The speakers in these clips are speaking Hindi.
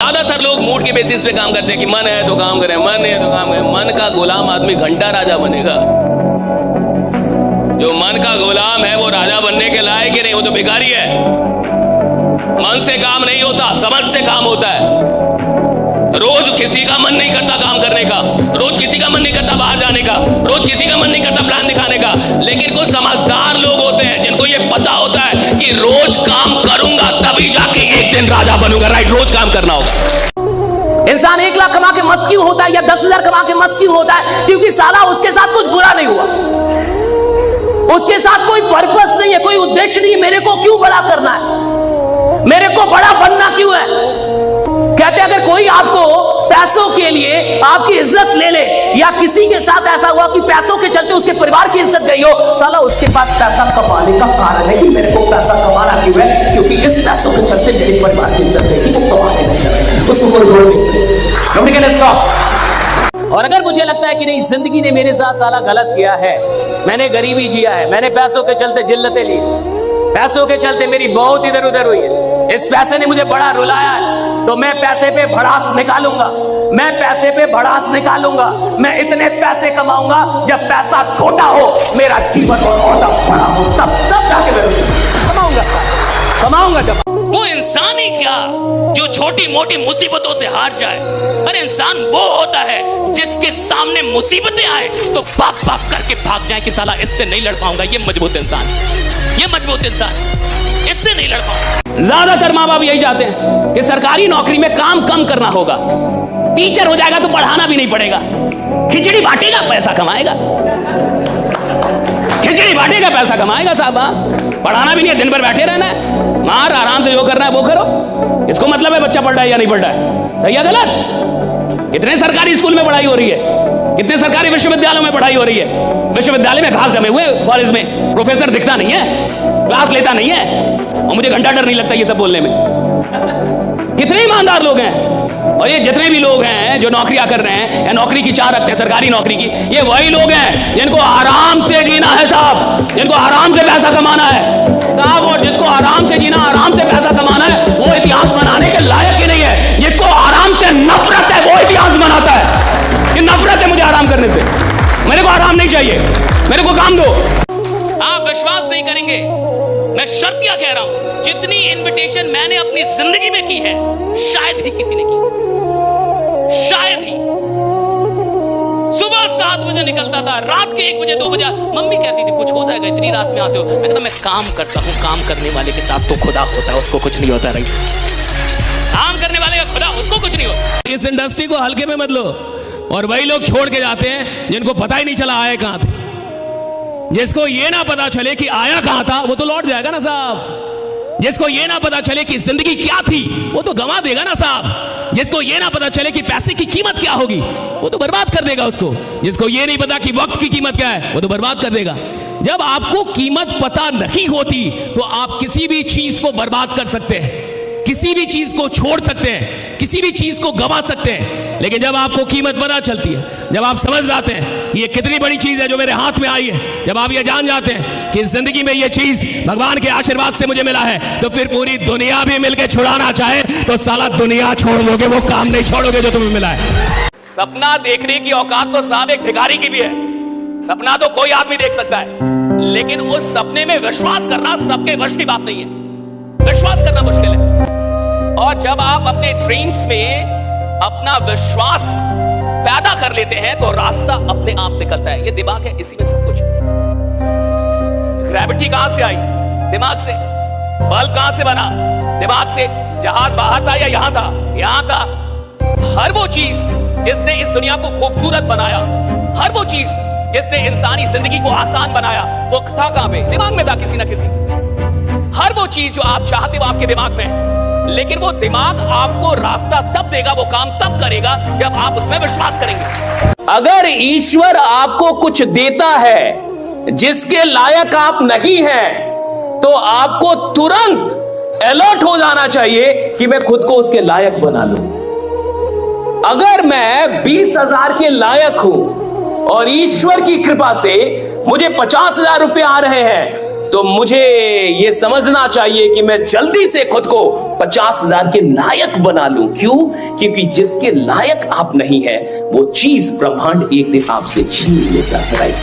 ज्यादातर लोग मूड के बेसिस पे काम करते हैं कि मन है तो काम करें, मन है तो काम करें। मन का गुलाम आदमी घंटा राजा बनेगा। जो मन का गुलाम है वो राजा बनने के लायक ही नहीं, वो तो भिखारी है। मन से काम नहीं होता, समझ से काम होता है। रोज किसी का मन नहीं करता काम करने का, रोज किसी का मन नहीं करता बाहर जाने का, रोज किसी का मन नहीं करता प्लान दिखाने का। लेकिन कुछ समझदार लोग होते हैं जिनको ये पता होता है कि रोज काम करूंगा तभी जाके एक दिन राजा बनूंगा। राइट, रोज काम करना होगा। इंसान 1 लाख कमा के मस्त क्यों होता है या 10,000 कमा के मस्त क्यों होता है? क्योंकि साला उसके साथ कुछ बुरा नहीं हुआ, उसके साथ कोई पर्पस नहीं है, कोई उद्देश्य नहीं है। मेरे को क्यों बड़ा करना है, मेरे को बड़ा बनना क्यों है? कहते अगर कोई आपको पैसों के लिए आपकी इज्जत ले ले, या किसी के साथ ऐसा हुआ कि पैसों के चलते उसके परिवार की इज्जत गई हो, साला उसके पास पैसा कमाने का कारण है कि मेरे को पैसा कमाना क्यों है, क्योंकि इस पैसों के चलते मेरे परिवार की इज्जत गई, वो कमाने नहीं, उसको कोई रोक नहीं सकता। Nobody can stop. और अगर मुझे लगता है कि नहीं, जिंदगी ने मेरे साथ साला गलत किया है, मैंने गरीबी जिया है, मैंने पैसों के चलते जिल्लतें ली, पैसों के चलते मेरी बहुत इधर उधर हुई है, इस पैसे ने मुझे बड़ा रुलाया है, तो मैं पैसे पे भड़ास निकालूंगा, मैं पैसे पे भड़ास निकालूंगा, मैं इतने पैसे कमाऊंगा जब पैसा छोटा हो, मेरा जीवन और बड़ा हो, तब जाके मैं कमाऊंगा। जब वो इंसान ही क्या जो छोटी मोटी मुसीबतों से हार जाए। अरे इंसान वो होता है जिसके सामने मुसीबतें आए तो बाप बाप करके भाग जाए कि साला इससे नहीं लड़ पाऊंगा। ये मजबूत इंसान, ये मजबूत इंसान, इससे नहीं लड़ पाऊंगा। ज्यादातर माँ बाप यही चाहते हैं कि सरकारी नौकरी में काम कम करना होगा, टीचर हो जाएगा तो पढ़ाना भी नहीं पड़ेगा, खिचड़ी बांटेगा पैसा कमाएगा, खिचड़ी बांटेगा पैसा कमाएगा साहब, पढ़ाना भी नहीं है, दिन भर बैठे रहना है, मार आराम से जो करना है वो करो। इसको मतलब है बच्चा पढ़ रहा है या नहीं पढ़ रहा है, सही है गलत? कितने सरकारी स्कूल में पढ़ाई हो रही है, कितने सरकारी विश्वविद्यालयों में पढ़ाई हो रही है। विश्वविद्यालय में घास जमे हुए, कॉलेज में प्रोफेसर दिखता नहीं है, क्लास लेता नहीं है, और मुझे घंटा डर नहीं लगता ये सब बोलने में। कितने ईमानदार लोग हैं, और ये जितने भी लोग हैं जो नौकरियां कर रहे हैं या नौकरी की चाह रखते हैं सरकारी नौकरी की, ये वही लोग हैं जिनको आराम से जीना है साहब, जिनको आराम से पैसा कमाना है साहब, और जिसको आराम से जीना, आराम से पैसा कमाना है, वो इतिहास बनाने के लायक ही नहीं है। जिसको आराम से नफरत है वो इतिहास बनाता है। ये नफरत है मुझे आराम करने से, मेरे को आराम नहीं चाहिए, मेरे को काम दो। आप विश्वास नहीं करेंगे, मैं शर्तिया कह रहा हूं, जितनी इनविटेशन मैंने अपनी जिंदगी में की है शायद ही किसी ने की, शायद ही। सुबह 7 बजे निकलता था, रात के 1 बजे 2 बजे मम्मी कहती थी कुछ हो जाएगा, इतनी रात में आते हो। मैं कहता मैं काम करता हूं, काम करने वाले के साथ तो खुदा होता है, उसको कुछ नहीं होता। रही काम करने वाले का खुदा, उसको कुछ नहीं होता। इस इंडस्ट्री को हल्के में मत लो। और वही लोग छोड़ के जाते हैं जिनको पता ही नहीं चला आए कहां थे। जिसको ये ना पता चले कि आया कहां था वो तो लौट जाएगा ना साहब। जिसको ये ना पता चले कि जिंदगी क्या थी वो तो गंवा देगा ना साहब। जिसको ये ना पता चले कि पैसे की कीमत क्या होगी वो तो बर्बाद कर देगा उसको। जिसको ये नहीं पता कि वक्त की कीमत क्या है वो तो बर्बाद कर देगा। जब आपको कीमत पता नहीं होती तो आप किसी भी चीज को बर्बाद कर सकते हैं, किसी भी चीज को छोड़ सकते हैं, किसी भी चीज को गंवा सकते हैं। लेकिन जब आपको कीमत पता चलती है, जब आप समझ जाते हैं कि ये कितनी बड़ी चीज है जो मेरे हाथ में आई है, जब आप ये जान जाते हैं कि जिंदगी में ये चीज भगवान के आशीर्वाद से मुझे मिला है, तो फिर पूरी दुनिया भी मिलकर छुड़ाना चाहे तो साला दुनिया छोड़ दोगे, वो काम नहीं छोड़ोगे जो तुम्हें मिला है। सपना देखने की औकात तो साहब एक भिखारी की भी है। सपना तो कोई आदमी देख सकता है, लेकिन उस सपने में विश्वास करना सबके वश की बात नहीं है। विश्वास करना मुश्किल है। और जब आप अपने ड्रीम्स में अपना विश्वास पैदा कर लेते हैं तो रास्ता अपने आप निकलता है। ये दिमाग है, इसी में सब कुछ। ग्रेविटी कहां से आई? दिमाग से। बल्ब कहां से बना? दिमाग से। जहाज बाहर था या यहां था? यहां था। हर वो चीज जिसने इस दुनिया को खूबसूरत बनाया, हर वो चीज जिसने इंसानी जिंदगी को आसान बनाया, वो था कहां पे? दिमाग में था किसी ना किसी। हर वो चीज जो आप चाहते हो आपके दिमाग में है, लेकिन वो दिमाग आपको रास्ता तब देगा, वो काम तब करेगा जब आप उसमें विश्वास करेंगे। अगर ईश्वर आपको कुछ देता है जिसके लायक आप नहीं हैं, तो आपको तुरंत अलर्ट हो जाना चाहिए कि मैं खुद को उसके लायक बना लूं। अगर मैं 20,000 के लायक हूं और ईश्वर की कृपा से मुझे 50,000 रुपए आ रहे हैं, तो मुझे ये समझना चाहिए कि मैं जल्दी से खुद को 50,000 के लायक बना लूं। क्यों? क्योंकि जिसके लायक आप नहीं है वो चीज ब्रह्मांड एक दिन आपसे छीन लेता है। राइट?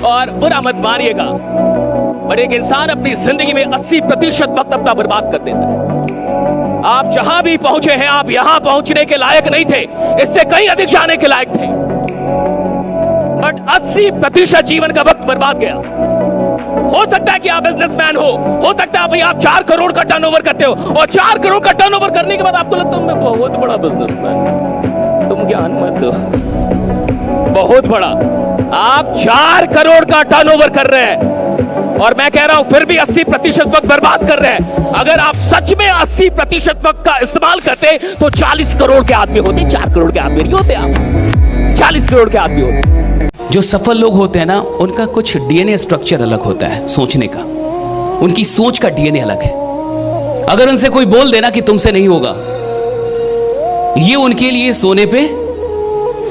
और बुरा मत मानिएगा, पर एक इंसान अपनी जिंदगी में 80% वक्त अपना बर्बाद कर देता है। आप जहां भी पहुंचे हैं, आप यहां पहुंचने के लायक नहीं थे, इससे कहीं अधिक जाने के लायक थे, बट 80% जीवन का वक्त बर्बाद गया। हो सकता है कि आप बिजनेसमैन हो सकता है भाई आप 4 करोड़ का टर्नओवर करते हो, और 4 करोड़ का टर्नओवर करने के बाद आपको लगता है मैं बहुत बड़ा बिजनेसमैन। तुम ज्ञान मत दो, बहुत बड़ा। आप 4 करोड़ का टर्नओवर कर रहे हैं, और मैं कह रहा हूं फिर भी 80% वक्त बर्बाद कर रहे हैं। अगर आप सच में 80% वक्त का इस्तेमाल करते तो 40 करोड़ के आदमी होते। 4 करोड़ के आदमी नहीं होते, आप 40 करोड़ के आदमी होते। जो सफल लोग होते हैं ना, उनका कुछ डीएनए स्ट्रक्चर अलग होता है, सोचने का। उनकी सोच का डीएनए अलग है। अगर उनसे कोई बोल देना कि तुमसे नहीं होगा, ये उनके लिए सोने पे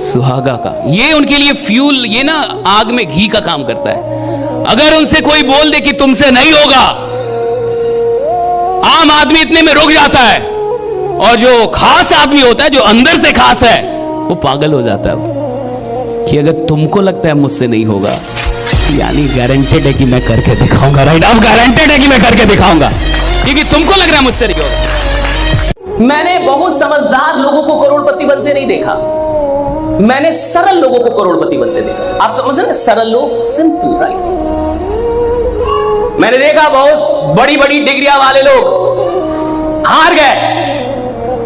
सुहागा का, ये उनके लिए फ्यूल, ये ना आग में घी का काम करता है। अगर उनसे कोई बोल दे कि तुमसे नहीं होगा, आम आदमी इतने में रुक जाता है, और जो खास आदमी होता है, जो अंदर से खास है, वो पागल हो जाता है कि अगर तुमको लगता है मुझसे नहीं होगा, यानी गारंटेड है कि मैं करके दिखाऊंगा। राइट? अब गारंटेड है कि मैं करके दिखाऊंगा, क्योंकि तुमको लग रहा है मुझसे नहीं होगा। मैंने बहुत समझदार लोगों को करोड़पति बनते नहीं देखा, मैंने सरल लोगों को करोड़पति बनते देखा। आप समझ रहे हैं? सरल लोग, सिंपल लाइफ। मैंने देखा बहुत बड़ी बड़ी डिग्रियां वाले लोग हार गए,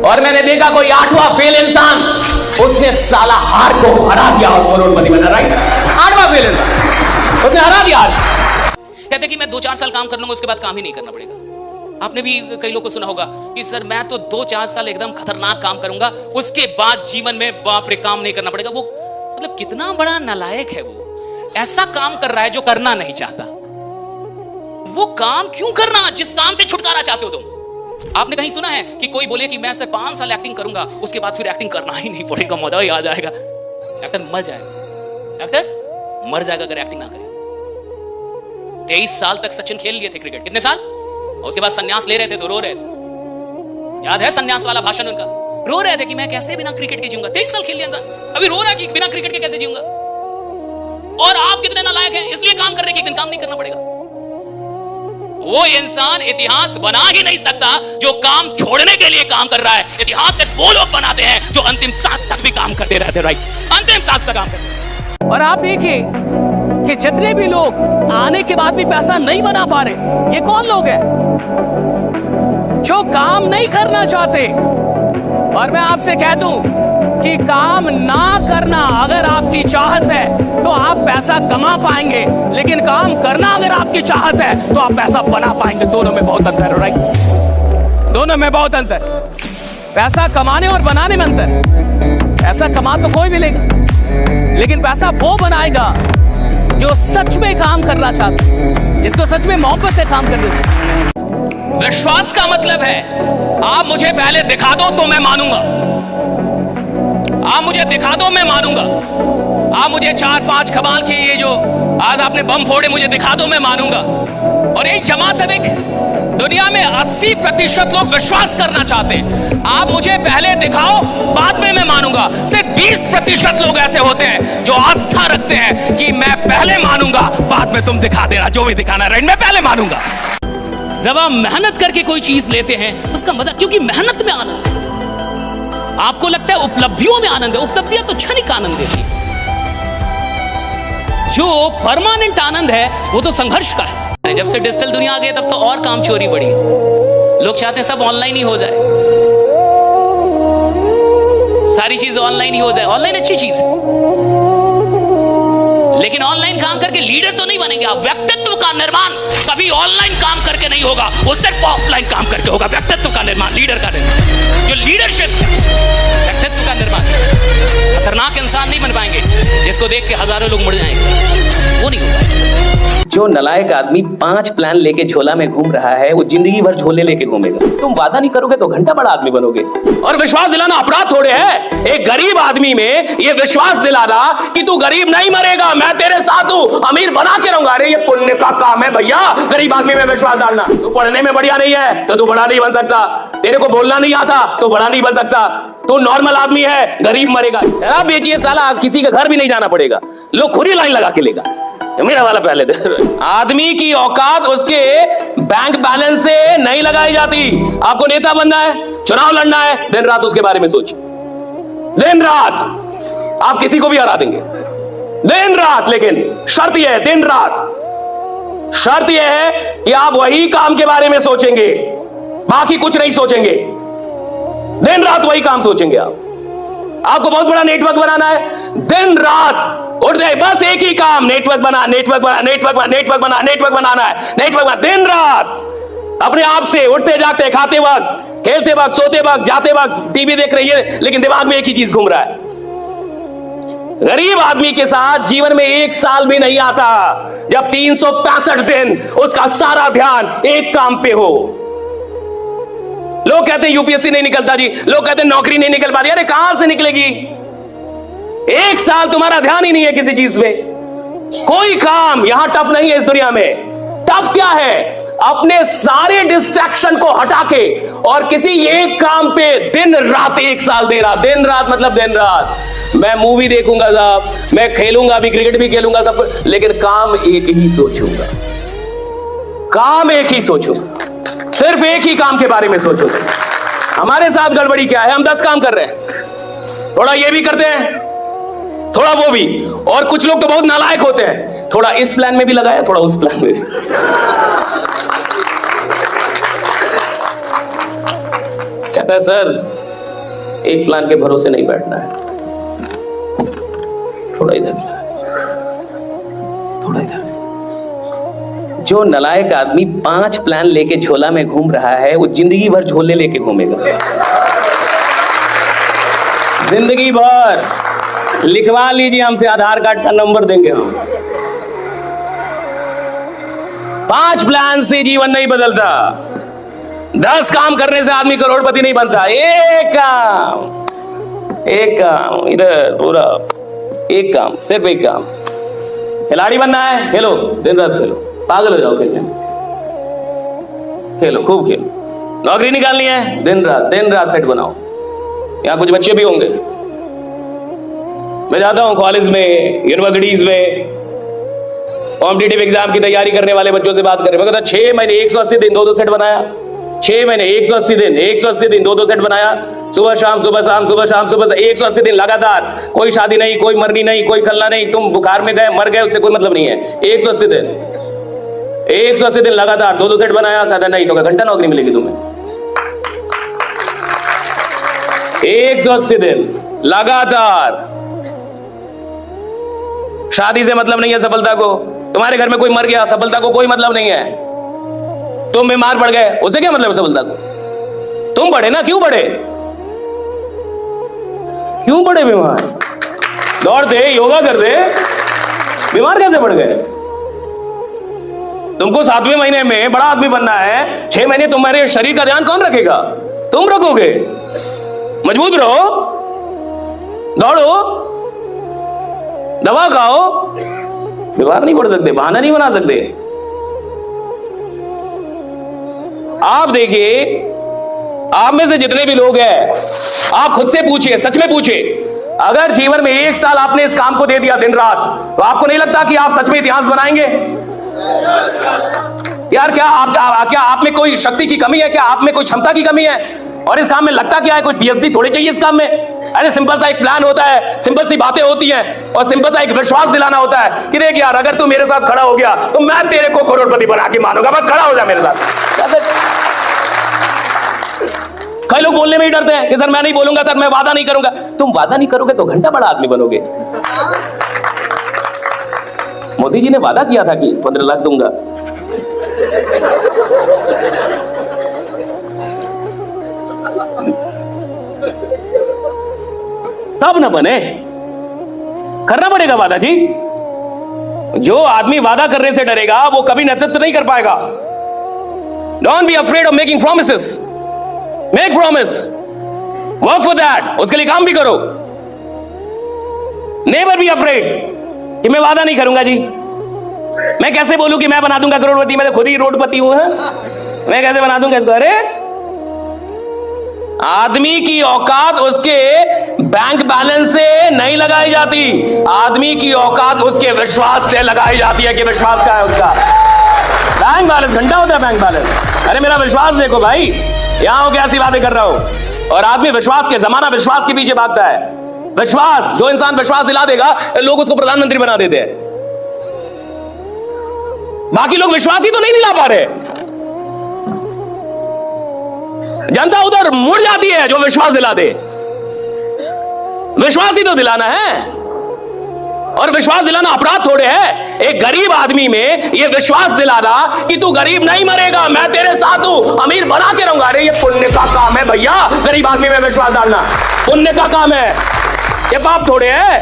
और मैंने देखा कोई 8वां फेल इंसान, उसने साला हार को हरा दिया और करोड़पति बना। राइट? 8वां फेल इंसान, उसने हरा दिया। कहते कि मैं 2-4 साल काम कर लूंगा, उसके बाद काम ही नहीं करना पड़ेगा। आपने भी कई लोगों को सुना होगा कि सर मैं तो 2-4 साल एकदम खतरनाक काम करूंगा, उसके बाद जीवन में बाप रे काम नहीं करना पड़ेगा। वो मतलब कितना बड़ा नालायक है, वो ऐसा काम कर रहा है जो करना नहीं चाहता। वो काम क्यों करना जिस काम से छुटकारा चाहते हो तुम? आपने कहीं सुना है कि कोई बोले कि मैं सिर्फ 5 साल एक्टिंग करूंगा, उसके बाद फिर एक्टिंग करना ही नहीं पड़ेगा, मजा ही आ जाएगा? एक्टर मर जाएगा, एक्टर मर जाएगा अगर एक्टिंग ना करे। 23 साल तक सचिन खेल लिए थे क्रिकेट, कितने साल? और उसके बाद संन्यास ले रहे थे तो रो रहे थे। याद है संन्यास वाला भाषण उनका? रो रहे थे कि मैं कैसे बिना क्रिकेट के जीऊंगा। 23 साल खेल लिया, अभी रो रहा है कि बिना क्रिकेट के कैसे जीऊंगा। और आप कितने नालायक हैं, इसलिए काम कर रहे हैं कि एक दिन काम नहीं करना पड़ेगा। वो इंसान इतिहास बना ही नहीं सकता जो काम छोड़ने के लिए काम कर रहा है। इतिहास से वो लोग बनाते हैं जो अंतिम सांस तक भी काम करते रहते। राइट? अंतिम सांस तक काम करते। और आप देखिए कि जितने भी लोग आने के बाद भी पैसा नहीं बना पा रहे, ये कौन लोग हैं? जो काम नहीं करना चाहते। और मैं आपसे कह दूं कि काम ना करना अगर आपकी चाहत है तो आप पैसा कमा पाएंगे, लेकिन काम करना अगर आपकी चाहत है तो आप पैसा बना पाएंगे। दोनों में बहुत अंतर है। राइट? दोनों में बहुत अंतर। पैसा कमाने और बनाने में अंतर। पैसा कमा तो कोई भी लेगा, लेकिन पैसा वो बनाएगा जो सच में काम करना चाहता है, जिसको सच में मोहब्बत है काम करने से। विश्वास का मतलब है आप मुझे पहले दिखा दो तो मैं मानूंगा। आप मुझे दिखा दो, मैं मानूंगा। आप मुझे 4-5 कमाल के ये जो आज आपने बम फोड़े, मुझे दिखा दो, मैं मानूंगा। और यही जमात है। देख, दुनिया में 80% लोग विश्वास करना चाहते हैं। आप मुझे पहले दिखाओ, बाद में मैं मानूंगा। सिर्फ 20% लोग ऐसे होते हैं जो आस्था रखते हैं कि मैं पहले मानूंगा, बाद में तुम दिखा देना जो भी दिखाना। राइट? मैं पहले मानूंगा। जब आप मेहनत करके कोई चीज लेते हैं उसका मजा, क्योंकि मेहनत में आनंद है। आपको लगता है उपलब्धियों में आनंद है, उपलब्धियां तो क्षणिक आनंद देती है। जो परमानेंट आनंद है वो तो संघर्ष का है। जब से डिजिटल दुनिया आ गई तब तो और काम चोरी बढ़ी। लोग चाहते हैं सब ऑनलाइन ही हो जाए, सारी चीज ऑनलाइन ही हो जाए। ऑनलाइन अच्छी चीज है, लेकिन ऑनलाइन काम करके लीडर तो नहीं बनेंगे आप। व्यक्तित्व का निर्माण कभी ऑनलाइन काम करके नहीं होगा, वो सिर्फ ऑफलाइन काम करके होगा। व्यक्तित्व का निर्माण, लीडर का निर्माण, जो लीडरशिप है, व्यक्तित्व का निर्माण। खतरनाक इंसान नहीं बन पाएंगे जिसको देख के हजारों लोग मुड़ जाएंगे, वो नहीं होगा। जो नलायक आदमी 5 प्लान लेके झोला में घूम रहा है, वो जिंदगी भर झोले लेके घूमेगा। तुम वादा नहीं करोगे तो घंटा बड़ा आदमी बनोगे। और विश्वास दिलाना अपराध थोड़े है। एक गरीब आदमी में ये विश्वास दिलाना कि तू गरीब नहीं मरेगा, मैं तेरे साथ हूं, अमीर बना के रहूंगा, अरे ये पुण्य का काम है भैया। गरीब आदमी में विश्वास डालना। तू पढ़ने में बढ़िया नहीं है तो तू बड़ा नहीं बन सकता, तेरे को बोलना नहीं आता तो बड़ा नहीं बन सकता, तू नॉर्मल आदमी है, गरीब मरेगा। शराब बेचिए साला, किसी का घर भी नहीं जाना पड़ेगा, लोग खुद ही लाइन लगा के लेगा। मेरा वाला पहले दे। आदमी की औकात उसके बैंक बैलेंस से नहीं लगाई जाती। आपको नेता बनना है, चुनाव लड़ना है, दिन रात उसके बारे में सोचिए, दिन रात। आप किसी को भी हरा देंगे दिन रात, लेकिन शर्त यह है, दिन रात शर्त यह है कि आप वही काम के बारे में सोचेंगे, बाकी कुछ नहीं सोचेंगे। दिन रात वही काम सोचेंगे आप। आपको बहुत बड़ा नेटवर्क बनाना है, दिन रात उठ जाए, बस एक ही काम, नेटवर्क बना, नेटवर्क बना, नेटवर्क बना, नेटवर्क बना, नेटवर्क बनाना है, नेटवर्क बना। दिन रात अपने आप से उठते जागते, खाते वक्त, खेलते वक्त, सोते वक्त, जाते वक्त, टीवी देख रही है, लेकिन दिमाग में एक ही चीज घूम रहा है। गरीब आदमी के साथ जीवन में 1 साल भी नहीं आता जब 365 दिन उसका सारा ध्यान एक काम पे हो। लोग कहते हैं यूपीएससी नहीं निकलता जी, लोग कहते हैं नौकरी नहीं निकल पाती। अरे कहां से निकलेगी? 1 साल तुम्हारा ध्यान ही नहीं है किसी चीज में। कोई काम यहां टफ नहीं है इस दुनिया में। टफ क्या है? अपने सारे डिस्ट्रैक्शन को हटा के और किसी एक काम पे दिन रात 1 साल दे रहा। दिन रात मतलब दिन रात। मैं मूवी देखूंगा साहब, मैं खेलूंगा भी, क्रिकेट भी खेलूंगा सब, लेकिन काम एक ही सोचूंगा, काम एक ही सोचूंगा, सिर्फ एक ही काम के बारे में सोचूंगा। हमारे साथ गड़बड़ी क्या है? हम 10 काम कर रहे हैं, थोड़ा ये भी करते हैं, थोड़ा वो भी, और कुछ लोग तो बहुत नालायक होते हैं, थोड़ा इस प्लान में भी लगाया, थोड़ा उस प्लान में भी। कहता है सर एक प्लान के भरोसे नहीं बैठना है, थोड़ा इधर थोड़ा इधर। जो नलायक आदमी 5 प्लान लेके झोला में घूम रहा है, वो जिंदगी भर झोले लेके घूमेगा। जिंदगी भर। लिखवा लीजिए हमसे, आधार कार्ड का नंबर देंगे हम। 5 प्लान से जीवन नहीं बदलता, 10 काम करने से आदमी करोड़पति नहीं बनता। एक काम इधर पूरा, एक काम, सिर्फ एक काम। खिलाड़ी बनना है, खेलो, दिन रात खेलो, पागल हो जाओ खेलने, खेलो, खूब खेलो। नौकरी निकालनी है, दिन रात सेट बनाओ। यहां कुछ बच्चे भी होंगे, मैं जाता हूं कॉलेज में, यूनिवर्सिटीज में, कॉम्पिटिटिव एग्जाम की तैयारी करने वाले बच्चों से बात करें। मैं कहता 6 महीने 180 दिन 2-2 सेट बनाया, 6 महीने 180 दिन 2-2 सेट बनाया, सुबह शाम सुबह शाम सुबह शाम सुबह 180 दिन लगातार। कोई शादी नहीं, कोई मरनी नहीं, कोई खलना नहीं, तुम बुखार में गए मर गए उससे कोई मतलब नहीं है। 180 दिन लगातार 2-2 सेट बनाया। कहता नहीं तो घंटा नौकरी मिलेगी तुम्हें। 180 दिन लगातार। शादी से मतलब नहीं है सफलता को। तुम्हारे घर में कोई मर गया, सफलता को कोई मतलब नहीं है। तुम बीमार पड़ गए, उससे क्या मतलब है सफलता को? तुम बढ़े ना, क्यों बढ़े? क्यों बढ़े बीमार? दौड़ते, योगा करते, बीमार कैसे पड़ गए? तुमको 7वें महीने में बड़ा आदमी बनना है, 6 महीने तुम्हारे शरीर का ध्यान कौन रखेगा? तुम रखोगे। मजबूत रहो, दौड़ो, दवा खाओ, बीमार नहीं पड़ सकते, बहाना नहीं बना सकते। आप देखिए, आप में से जितने भी लोग हैं, आप खुद से पूछिए, सच में पूछिए, अगर जीवन में 1 साल आपने इस काम को दे दिया दिन रात, तो आपको नहीं लगता कि आप सच में इतिहास बनाएंगे? यार क्या आप में कोई शक्ति की कमी है? क्या आप में कोई क्षमता की कमी है? और इस काम में लगता क्या है? कोई पीएचडी थोड़ी चाहिए इस काम में। अरे सिंपल सा एक प्लान होता है, सिंपल सी बातें होती हैं, और सिंपल सा एक विश्वास दिलाना होता है कि देख यार, अगर तू मेरे साथ खड़ा हो गया तो मैं तेरे को करोड़पति बना के मानूंगा, बस खड़ा हो जा मेरे साथ। कई लोग बोलने में ही डरते हैं कि सर मैं नहीं बोलूंगा, सर मैं वादा नहीं करूंगा। तुम वादा नहीं करोगे तो घंटा बड़ा आदमी बनोगे। मोदी जी ने वादा किया था कि 15 लाख दूंगा, तब ना बने, करना पड़ेगा वादा जी। जो आदमी वादा करने से डरेगा वो कभी नेतृत्व नहीं कर पाएगा। Don't be afraid of making promises, make promise, work for that, उसके लिए काम भी करो। नेवर बी अफ्रेड कि मैं वादा नहीं करूंगा जी, मैं कैसे बोलूं कि मैं बना दूंगा करोड़पति, मैं तो खुद ही रोडपति हूं, मैं कैसे बना दूंगा इसको। अरे आदमी की औकात उसके बैंक बैलेंस से नहीं लगाई जाती, आदमी की औकात उसके विश्वास से लगाई जाती है कि विश्वास क्या है उसका। बैंक बैलेंस घंटा होता है, बैंक बैलेंस। अरे मेरा विश्वास देखो भाई, यहां हो के ऐसी बातें कर रहा हूं। और आदमी विश्वास के, जमाना विश्वास के पीछे भागता है। विश्वास, जो इंसान विश्वास दिला देगा, लोग उसको प्रधानमंत्री बना देते हैं। बाकी लोग विश्वास ही तो नहीं दिला पा रहे, जनता उधर मुड़ जाती है जो विश्वास दिला दे। विश्वास ही तो दिलाना है, और विश्वास दिलाना अपराध थोड़े है। एक गरीब आदमी में ये विश्वास दिलाना कि तू गरीब नहीं मरेगा, मैं तेरे साथ हूं, अमीर बना के रहूंगा, अरे ये पुण्य का काम है भैया। गरीब आदमी में विश्वास डालना पुण्य का काम है, ये पाप थोड़े है।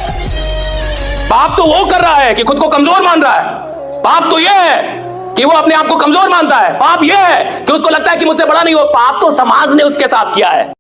पाप तो वो कर रहा है कि खुद को कमजोर मान रहा है। पाप तो ये है कि वो अपने आप को कमजोर मानता है। पाप ये है कि उसको लगता है कि मुझसे बड़ा नहीं हो। पाप तो समाज ने उसके साथ किया है।